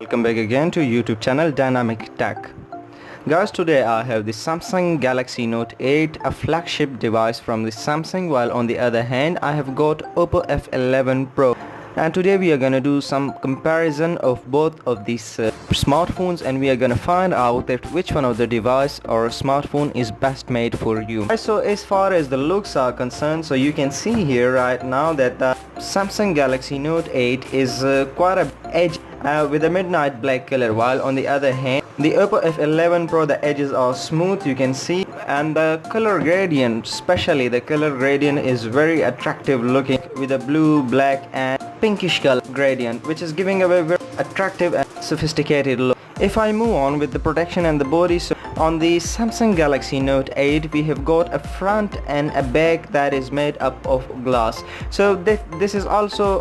Welcome back again to YouTube channel Dynamic Tech. Guys, today I have the Samsung Galaxy Note 8, a flagship device from the Samsung, while on the other hand I have got Oppo F11 Pro. And today we are gonna do some comparison of both of these smartphones, and we are gonna find out that which one of the device or smartphone is best made for you. So as far as the looks are concerned, so you can see here right now that the Samsung Galaxy Note 8 is quite a edge with a midnight black color, while on the other hand the Oppo F11 Pro, the edges are smooth, you can see, and the color gradient, especially the color gradient, is very attractive looking with a blue, black and pinkish color gradient, which is giving a very attractive and sophisticated look. If I move on with the protection and the body, so on the Samsung Galaxy Note 8 we have got a front and a back that is made up of glass. So this is also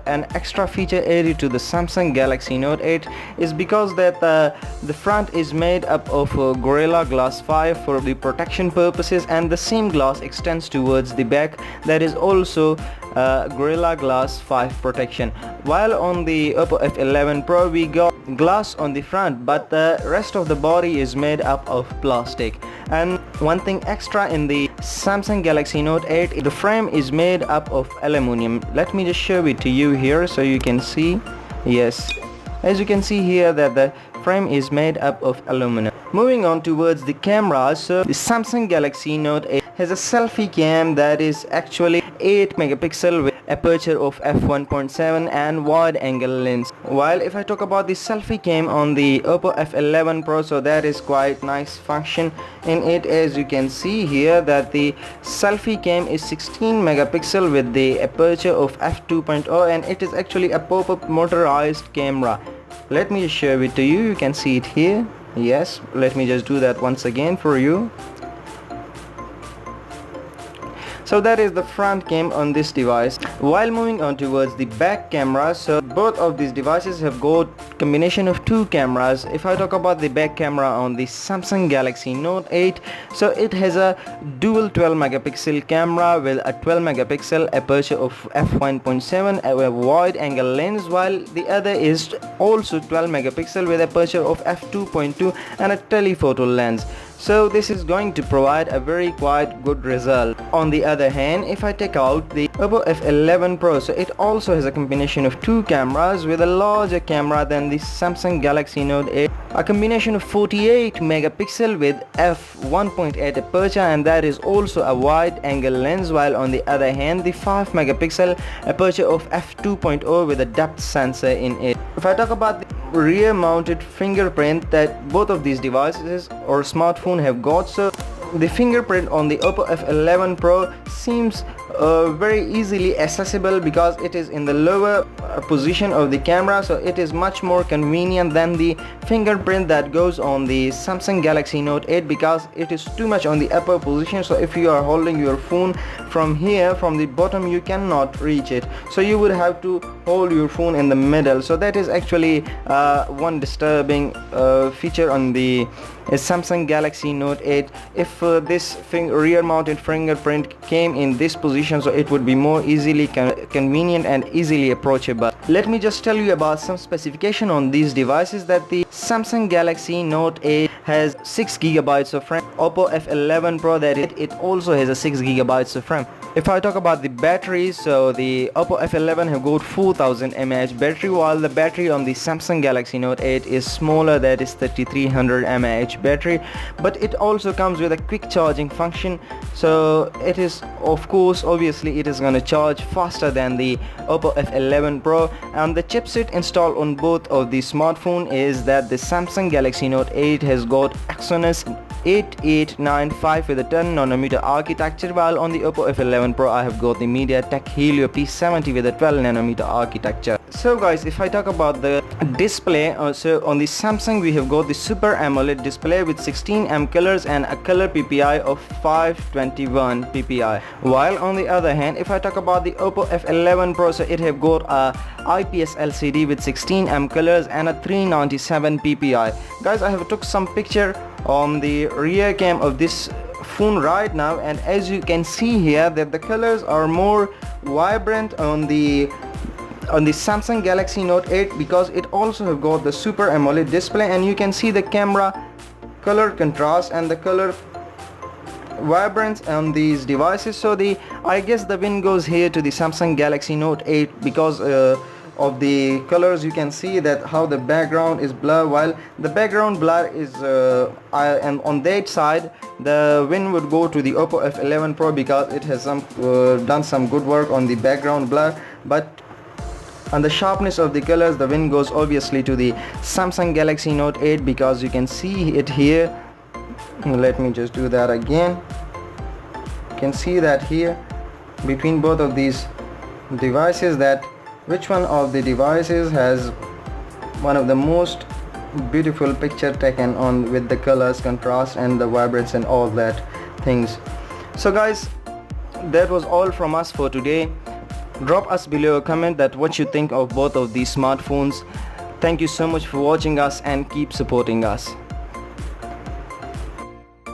an extra feature added to the Samsung Galaxy Note 8, is because that the front is made up of Gorilla Glass 5 for the protection purposes, and the same glass extends towards the back, that is also Gorilla Glass 5 protection. While on the Oppo F11 Pro we got glass on the front, but the rest of the body is made up of plastic. And one thing extra in the Samsung Galaxy Note 8, the frame is made up of aluminum. Let me just show it to you here so you can see. Yes, as you can see here that the frame is made up of aluminum. Moving on towards the camera, so the Samsung Galaxy Note 8 has a selfie cam that is actually 8 megapixel with aperture of f1.7 and wide angle lens. While if I talk about the selfie cam on the Oppo F11 Pro, so that is quite nice function in it. As you can see here that the selfie cam is 16 megapixel with the aperture of f2.0, and it is actually a pop-up motorized camera. Let me just show it to you, you can see it here. Yes, let me just do that once again for you. So that is the front cam on this device. While moving on towards the back camera, so both of these devices have got combination of two cameras. If I talk about the back camera on the Samsung Galaxy Note 8, so it has a dual 12 megapixel camera with a 12 megapixel aperture of f1.7, a wide angle lens, while the other is also 12 megapixel with aperture of f2.2 and a telephoto lens. So this is going to provide a very quite good result. On the other hand, if I take out the Oppo F11 Pro, so it also has a combination of two cameras with a larger camera than the Samsung Galaxy Note 8, a combination of 48 megapixel with f1.8 aperture, and that is also a wide angle lens, while on the other hand the 5 megapixel aperture of f2.0 with a depth sensor in it. If I talk about the rear mounted fingerprint that both of these devices or smartphone have got, so the fingerprint on the Oppo F11 Pro seems very easily accessible because it is in the lower position of the camera, so it is much more convenient than the fingerprint that goes on the Samsung Galaxy Note 8, because it is too much on the upper position. So if you are holding your phone from here, from the bottom, you cannot reach it, so you would have to hold your phone in the middle. So that is actually one disturbing feature on the Samsung Galaxy Note 8. If this rear mounted fingerprint came in this position, so it would be more easily convenient and easily approachable. Let me just tell you about some specification on these devices. That the Samsung Galaxy Note 8 has 6 gigabytes of RAM. Oppo F11 Pro, that it also has a 6 gigabytes of RAM. If I talk about the battery, so the Oppo F11 have got 4000 mAh battery, while the battery on the Samsung Galaxy Note 8 is smaller, that is 3300 mAh battery, but it also comes with a quick charging function. So it is, of course, obviously it is gonna charge faster than the Oppo F11 Pro. And the chipset installed on both of the smartphone is that the Samsung Galaxy Note 8 has got Exynos 8895 with a 10 nanometer architecture, while on the Oppo F11 Pro I have got the MediaTek Helio P70 with a 12 nanometer architecture. So guys, if I talk about the display, so on the Samsung we have got the Super AMOLED display with 16 colors and a color PPI of 521 PPI. While on the other hand, if I talk about the Oppo F11 Pro, so it have got a IPS LCD with 16 colors and a 397 PPI. Guys, I have took some picture on the rear cam of this phone right now, and as you can see here that the colors are more vibrant on the on the Samsung Galaxy Note 8 because it also have got the Super AMOLED display, and you can see the camera color contrast and the color vibrance on these devices. So I guess the win goes here to the Samsung Galaxy Note 8 because of the colors. You can see that how the background is blur, while the background blur is and on that side the win would go to the Oppo F11 Pro because it has done some good work on the background blur, but on the sharpness of the colors the win goes obviously to the Samsung Galaxy Note 8 because you can see it here. Let me just do that again. You can see that here between both of these devices that which one of the devices has one of the most beautiful picture taken on with the colors, contrast and the vibrance and all that things. So guys, that was all from us for today. Drop us below a comment that what you think of both of these smartphones. Thank you so much for watching us and keep supporting us.